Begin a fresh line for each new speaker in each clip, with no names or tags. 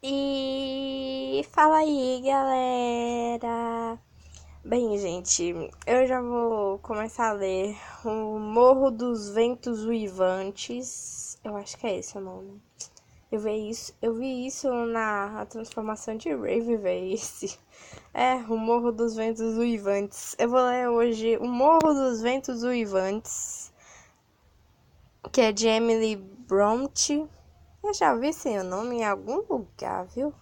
E fala aí, galera. Bem, gente, eu já vou começar a ler o Morro dos Ventos Uivantes. Eu acho que é esse o nome. Eu vi isso na transformação de Rave, véi, esse. É, o Morro dos Ventos Uivantes. Eu vou ler hoje o Morro dos Ventos Uivantes, que é de Emily Bronte. Eu já vi esse nome em algum lugar, viu?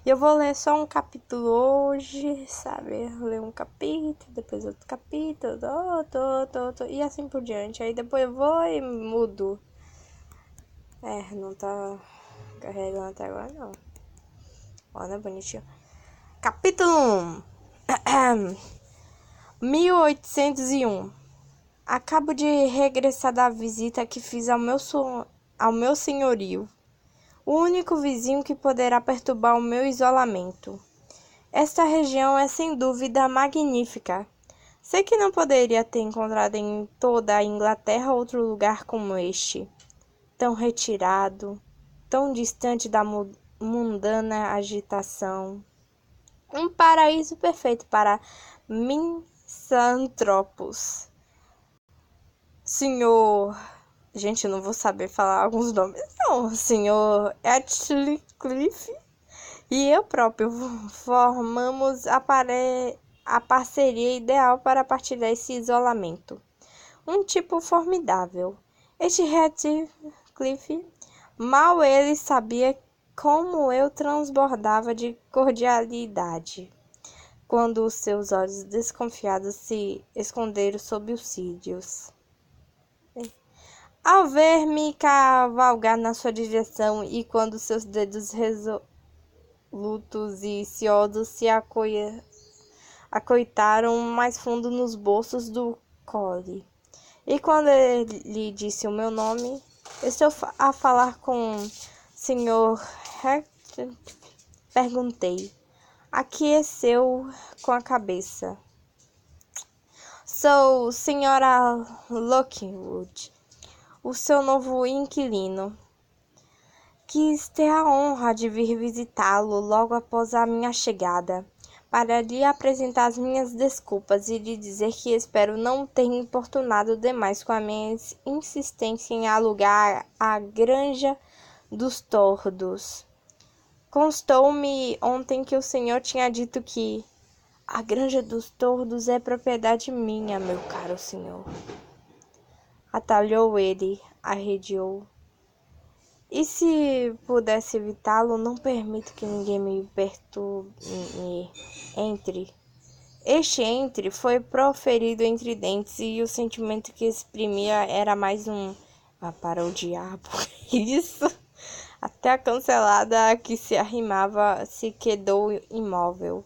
E eu vou ler só um capítulo hoje, sabe? Ler um capítulo, depois outro capítulo, outro, e assim por diante. Aí depois eu vou e mudo. Não tá carregando até agora, não. Olha, bonitinho. Capítulo 1. 1801. Acabo de regressar da visita que fiz ao meu senhorio, o único vizinho que poderá perturbar o meu isolamento. Esta região é sem dúvida magnífica. Sei que não poderia ter encontrado em toda a Inglaterra outro lugar como este, tão retirado, tão distante da mundana agitação. Um paraíso perfeito para misanthropos. Senhor... Gente, eu não vou saber falar alguns nomes, não. Senhor Atcliffe e eu próprio formamos a parceria ideal para partilhar esse isolamento. Um tipo formidável. Este Ratcliffe, mal ele sabia como eu transbordava de cordialidade, quando os seus olhos desconfiados se esconderam sob os cílios. Ao ver-me cavalgar na sua direção e quando seus dedos resolutos e ciosos se acoitaram mais fundo nos bolsos do collie. E quando ele disse o meu nome, estou a falar com o Sr. Heathcliff, perguntei. Aqueceu com a cabeça. Sou Sra. Lockwood, o seu novo inquilino. Quis ter a honra de vir visitá-lo logo após a minha chegada, para lhe apresentar as minhas desculpas e lhe dizer que espero não ter importunado demais com a minha insistência em alugar a Granja dos Tordos. Constou-me ontem que o senhor tinha dito que a Granja dos Tordos é propriedade minha, meu caro senhor. Atalhou ele, arrediou. E se pudesse evitá-lo, não permito que ninguém me perturbe. Entre foi proferido entre dentes e o sentimento que exprimia era mais um para o diabo. Isso. Até a cancelada que se arrimava se quedou imóvel.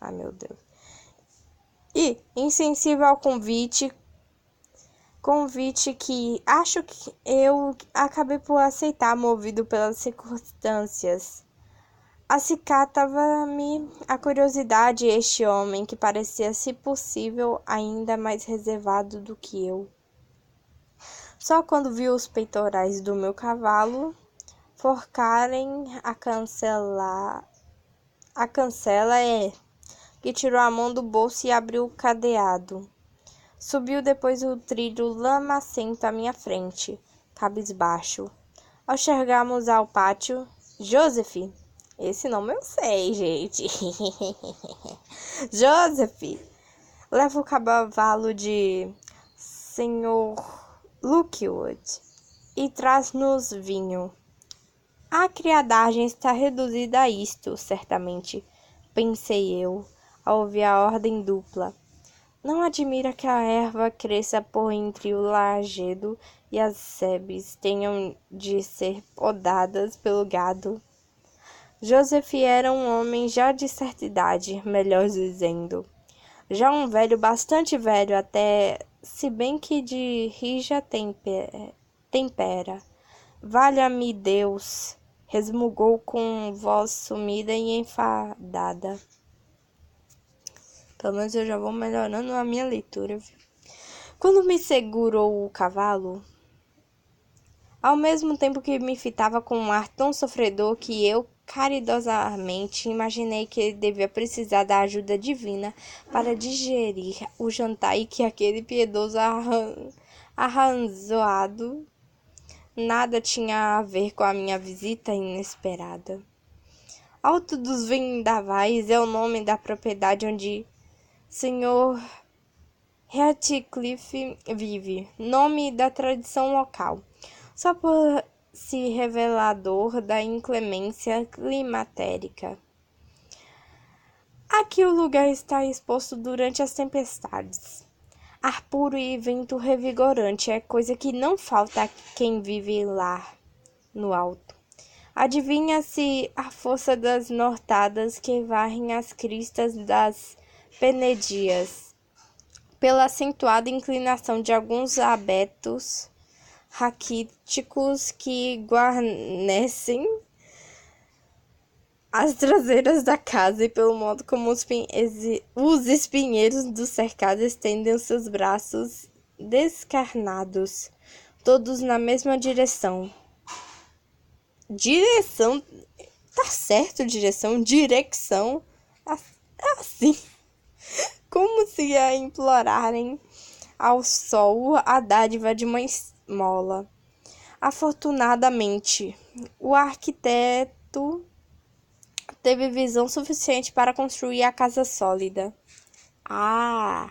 Ai, meu Deus. E, insensível ao convite que acho que eu acabei por aceitar, movido pelas circunstâncias. Acicatava-me a curiosidade este homem, que parecia, se possível, ainda mais reservado do que eu. Só quando vi os peitorais do meu cavalo forcarem a cancela que tirou a mão do bolso e abriu o cadeado. Subiu depois o trilho lamacento à minha frente, cabisbaixo. Ao chegarmos ao pátio, Joseph, esse nome eu sei, gente. Joseph, leva o cavalo de Sr. Lockwood e traz-nos vinho. A criadagem está reduzida a isto, certamente, pensei eu, ao ouvir a ordem dupla. Não admira que a erva cresça por entre o lajedo e as sebes tenham de ser podadas pelo gado. Joseph era um homem já de certa idade, melhor dizendo. Já um velho, bastante velho até, se bem que de rija tempera. Valha-me Deus, resmungou com voz sumida e enfadada. Pelo menos eu já vou melhorando a minha leitura, viu? Quando me segurou o cavalo, ao mesmo tempo que me fitava com um ar tão sofredor que eu caridosamente, imaginei que ele devia precisar da ajuda divina para digerir o jantar e que aquele piedoso arranzoado nada tinha a ver com a minha visita inesperada. Alto dos Vendavais é o nome da propriedade onde Sr. Ratcliffe vive, nome da tradição local, só por se revelador da inclemência climatérica. Aqui o lugar está exposto durante as tempestades. Ar puro e vento revigorante é coisa que não falta a quem vive lá no alto. Adivinha-se a força das nortadas que varrem as cristas das penedias, pela acentuada inclinação de alguns abetos raquíticos que guarnecem as traseiras da casa e pelo modo como os espinheiros do cercado estendem os seus braços descarnados, todos na mesma direção. Direção, tá certo, direção, assim, como se a implorarem ao sol a dádiva de uma esmola. Afortunadamente, o arquiteto teve visão suficiente para construir a casa sólida. Vai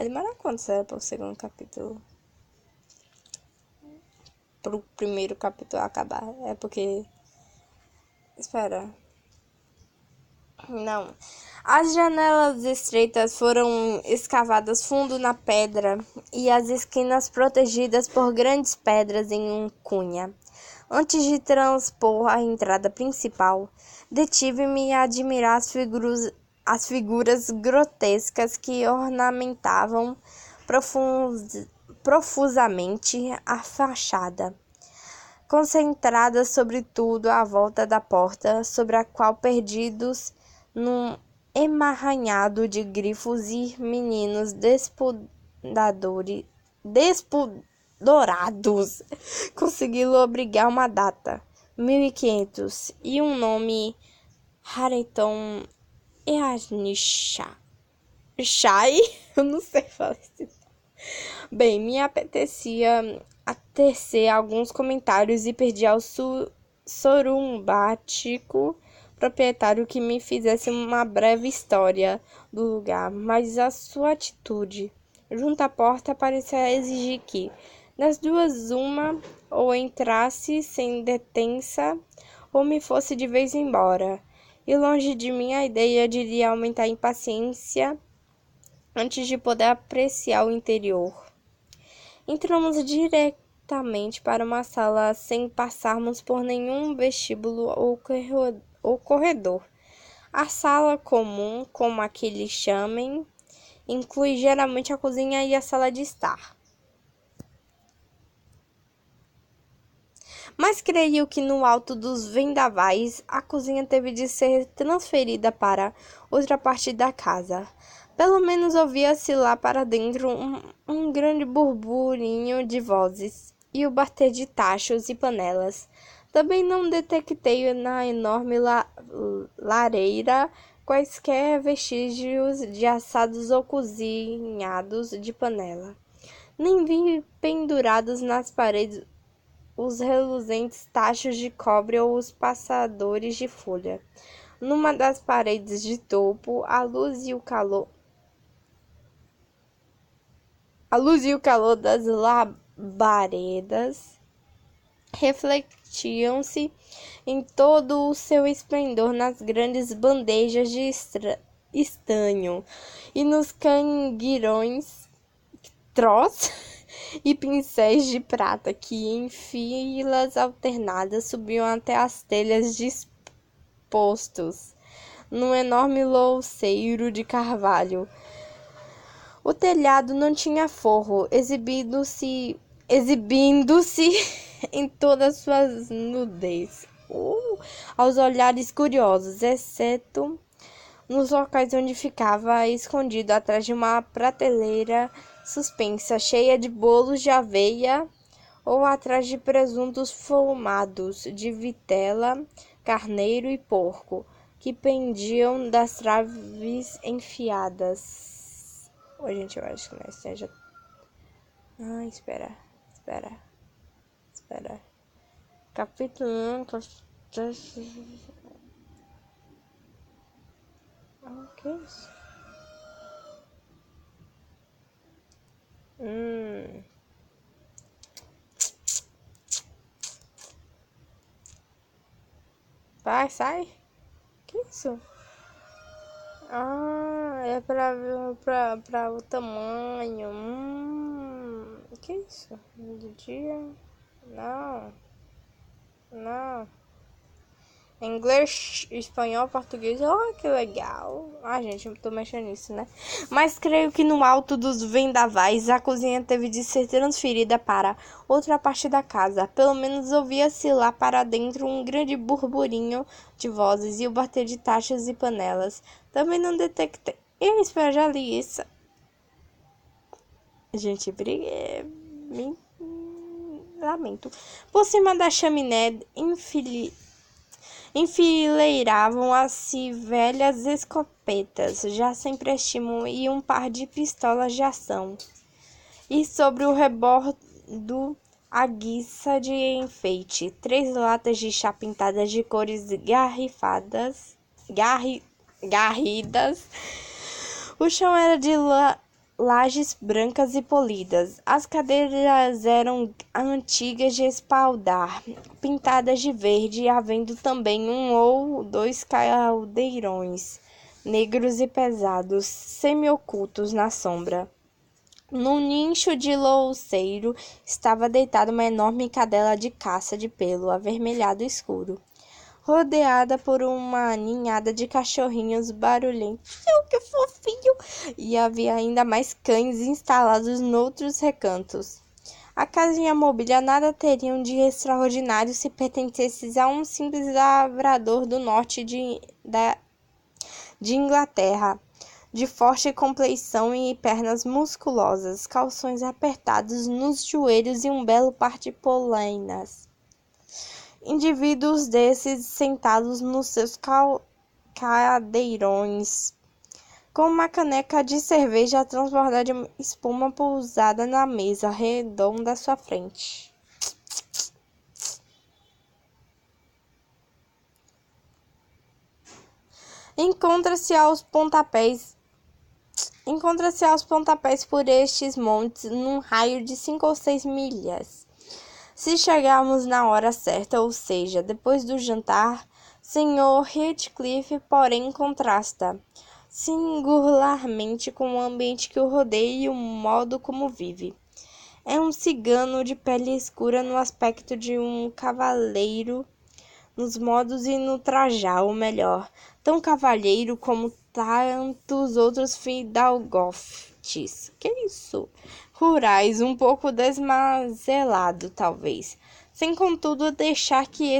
demorar quanto será para o segundo capítulo? Para o primeiro capítulo acabar. É porque... Espera. Não. As janelas estreitas foram escavadas fundo na pedra e as esquinas protegidas por grandes pedras em cunha. Antes de transpor a entrada principal, detive-me a admirar as figuras grotescas que ornamentavam profusamente a fachada, concentradas sobretudo à volta da porta, sobre a qual, perdidos num emaranhado de grifos e meninos despodorados, consegui obrigar uma data, 1500, e um nome, Hareton Earnisha. Eu não sei falar isso. Bem, me apetecia a tecer alguns comentários e pedi ao sorumbático proprietário que me fizesse uma breve história do lugar, mas a sua atitude junto à porta parecia exigir que, das duas, uma, ou entrasse sem detença, ou me fosse de vez embora. E longe de mim a ideia de lhe aumentar a impaciência antes de poder apreciar o interior. Entramos diretamente para uma sala sem passarmos por nenhum vestíbulo ou corredor. A sala comum, como aqui lhe chamem, inclui geralmente a cozinha e a sala de estar. Mas creio que no alto dos vendavais a cozinha teve de ser transferida para outra parte da casa. Pelo menos ouvia-se lá para dentro um grande burburinho de vozes e o bater de tachos e panelas. Também não detectei na enorme lareira quaisquer vestígios de assados ou cozinhados de panela. Nem vi pendurados nas paredes os reluzentes tachos de cobre ou os passadores de folha. Numa das paredes de topo, a luz e o calor das labaredas refletiam-se em todo o seu esplendor nas grandes bandejas de estanho e nos cangueirões e pincéis de prata que, em filas alternadas, subiam até as telhas dispostos num enorme louceiro de carvalho. O telhado não tinha forro, exibindo-se em toda sua nudez aos olhares curiosos, exceto nos locais onde ficava escondido atrás de uma prateleira suspensa, cheia de bolos de aveia ou atrás de presuntos fumados de vitela, carneiro e porco, que pendiam das traves enfiadas. Oi, gente, eu acho que não esteja. Espera. Capítulo 1. Que é isso? Vai, sai. Que isso? É pra o tamanho. Que isso? Do dia? Não. Inglês, espanhol, português. Oh, que legal. Gente, eu tô mexendo nisso, né? Mas creio que no alto dos vendavais, a cozinha teve de ser transferida para outra parte da casa. Pelo menos ouvia-se lá para dentro um grande burburinho de vozes e o bater de tachas e panelas. Também não detectei. Espera, já li isso. Gente, briguei. Lamento. Por cima da chaminé, enfileiravam-se velhas escopetas, já sem prestimo, e um par de pistolas de ação. E sobre o rebordo, a guiça de enfeite, 3 latas de chá pintadas de cores garridas. O chão era de lajes brancas e polidas. As cadeiras eram antigas de espaldar, pintadas de verde, havendo também 1 ou 2 caldeirões negros e pesados, semi-ocultos na sombra. Num nicho de louceiro estava deitada uma enorme cadela de caça de pelo avermelhado escuro, rodeada por uma ninhada de cachorrinhos barulhentos. Que fofinho! E havia ainda mais cães instalados noutros recantos. A casa e a mobília nada teriam de extraordinário se pertencessem a um simples lavrador do norte de Inglaterra, de forte compleição e pernas musculosas, calções apertados nos joelhos e um belo par de polainas. Indivíduos desses sentados nos seus cadeirões, com uma caneca de cerveja a transbordar de espuma pousada na mesa redonda à sua frente. Encontra-se aos pontapés por estes montes num raio de 5 ou 6 milhas. Se chegarmos na hora certa, ou seja, depois do jantar, Sr. Heathcliff, porém, contrasta singularmente com o ambiente que o rodeia e o modo como vive. É um cigano de pele escura no aspecto de um cavaleiro, nos modos e no trajar, ou melhor, tão cavalheiro como tantos outros fidalgofes. Que isso? Rurais, um pouco desmazelado, talvez, sem contudo deixar que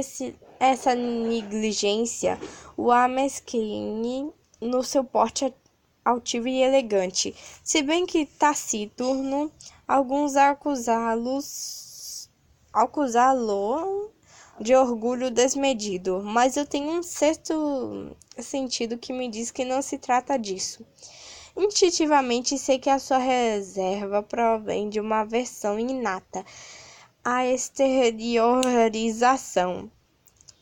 essa negligência o amesquine no seu porte altivo e elegante, se bem que taciturno, alguns acusá-lo de orgulho desmedido, mas eu tenho um certo sentido que me diz que não se trata disso. Instintivamente sei que a sua reserva provém de uma aversão inata à exteriorização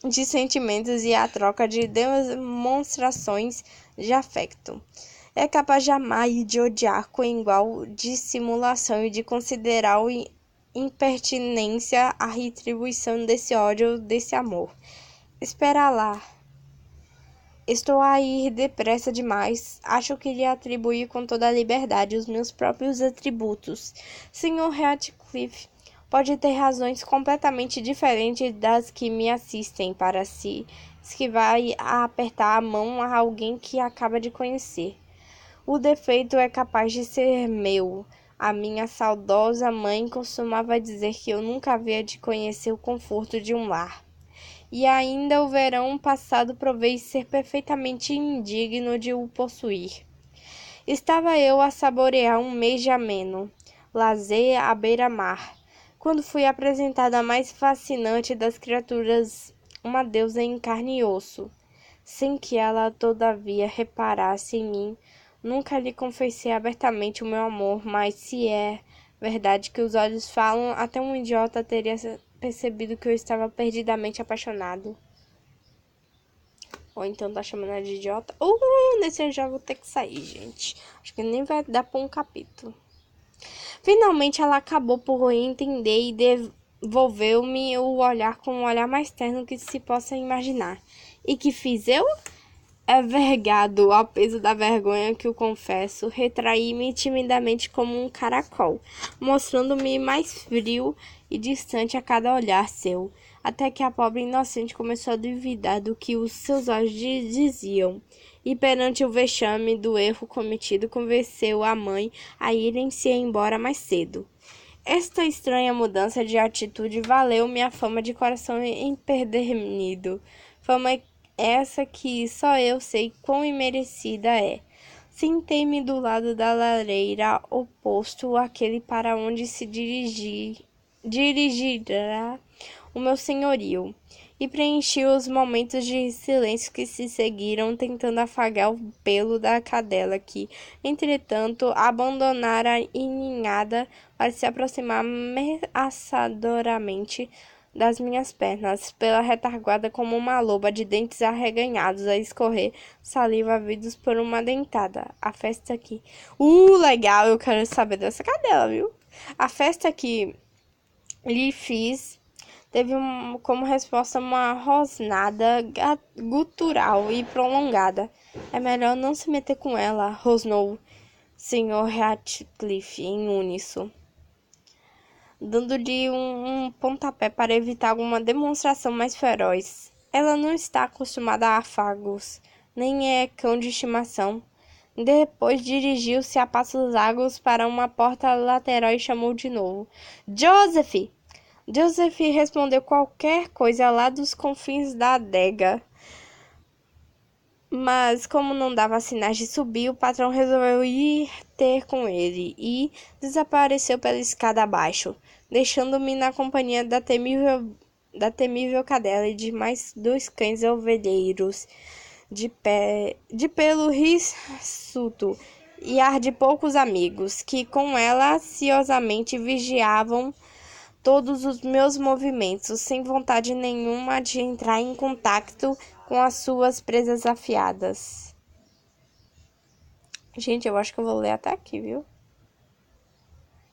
de sentimentos e à troca de demonstrações de afeto. É capaz de amar e de odiar com igual dissimulação e de considerar o impertinência a retribuição desse ódio ou desse amor. Espera lá. Estou a ir depressa demais. Acho que lhe atribuí com toda a liberdade os meus próprios atributos. Sr. Heathcliff pode ter razões completamente diferentes das que me assistem para si, que vai a apertar a mão a alguém que acaba de conhecer. O defeito é capaz de ser meu. A minha saudosa mãe costumava dizer que eu nunca havia de conhecer o conforto de um lar. E ainda o verão passado provei ser perfeitamente indigno de o possuir. Estava eu a saborear um mês de ameno lazer à beira-mar, quando fui apresentada a mais fascinante das criaturas, uma deusa em carne e osso. Sem que ela, todavia, reparasse em mim, nunca lhe confessei abertamente o meu amor, mas se é verdade que os olhos falam, até um idiota teria percebido que eu estava perdidamente apaixonado. Ou então tá chamando ela de idiota. Nesse eu já vou ter que sair, gente. Acho que nem vai dar pra um capítulo. Finalmente ela acabou por entender e devolveu-me o olhar com um olhar mais terno que se possa imaginar. E que fiz eu? Vergado ao peso da vergonha que o confesso, retraí-me timidamente como um caracol, mostrando-me mais frio e distante a cada olhar seu, até que a pobre inocente começou a duvidar do que os seus olhos diziam, e perante o vexame do erro cometido, convenceu a mãe a irem-se embora mais cedo. Esta estranha mudança de atitude valeu-me a fama de coração empedernido, fama essa que só eu sei quão imerecida é. Sentei-me do lado da lareira oposto àquele para onde se dirigirá o meu senhorio, e preenchi os momentos de silêncio que se seguiram, tentando afagar o pelo da cadela que, entretanto, abandonara a ninhada para se aproximar ameaçadoramente das minhas pernas, pela retaguarda como uma loba de dentes arreganhados a escorrer saliva vidos por uma dentada. A festa que... legal, eu quero saber dessa cadela, viu? A festa que lhe fiz teve como resposta uma rosnada gutural e prolongada. É melhor não se meter com ela, rosnou Sr. Ratcliffe em uníssono, dando-lhe um pontapé para evitar alguma demonstração mais feroz. Ela não está acostumada a afagos, nem é cão de estimação. Depois dirigiu-se a passos largos para uma porta lateral e chamou de novo. Joseph! Joseph respondeu qualquer coisa lá dos confins da adega. Mas, como não dava sinais de subir, o patrão resolveu ir ter com ele e desapareceu pela escada abaixo, deixando-me na companhia da temível cadela e de mais 2 cães ovelheiros de pelo hirsuto e ar de poucos amigos, que com ela ansiosamente vigiavam todos os meus movimentos, sem vontade nenhuma de entrar em contato com as suas presas afiadas. Gente, eu acho que eu vou ler até aqui, viu?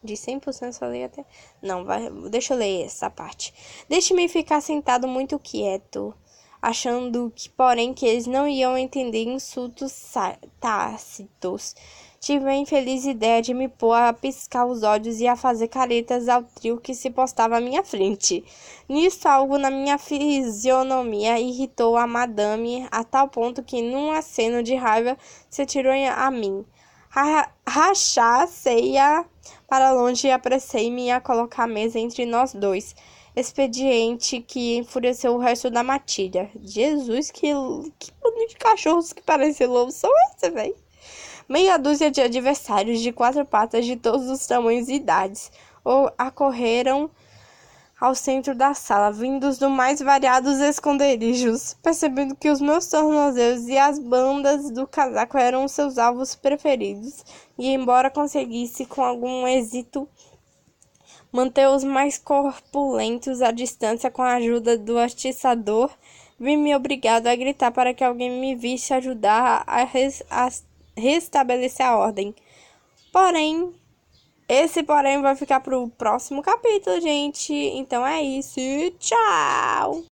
De 100% só leio até... Não, deixa eu ler essa parte. Deixe-me ficar sentado muito quieto, achando que, porém, que eles não iam entender insultos tácitos. Tive a infeliz ideia de me pôr a piscar os olhos e a fazer caretas ao trio que se postava à minha frente. Nisso, algo na minha fisionomia irritou a madame a tal ponto que, num aceno de raiva, se atirou a mim. Rachacei-a para longe e apressei-me a colocar a mesa entre nós dois. Expediente que enfureceu o resto da matilha. Jesus, que bando de cachorros que parecem lobos são esses, velho? Meia dúzia de adversários de 4 patas de todos os tamanhos e idades acorreram ao centro da sala, vindos dos mais variados esconderijos, percebendo que os meus tornozelos e as bandas do casaco eram seus alvos preferidos, e embora conseguisse com algum êxito manter os mais corpulentos à distância com a ajuda do atiçador, vi-me obrigado a gritar para que alguém me visse ajudar a restabelecer a ordem. Porém, esse vai ficar pro próximo capítulo, gente. Então é isso. Tchau!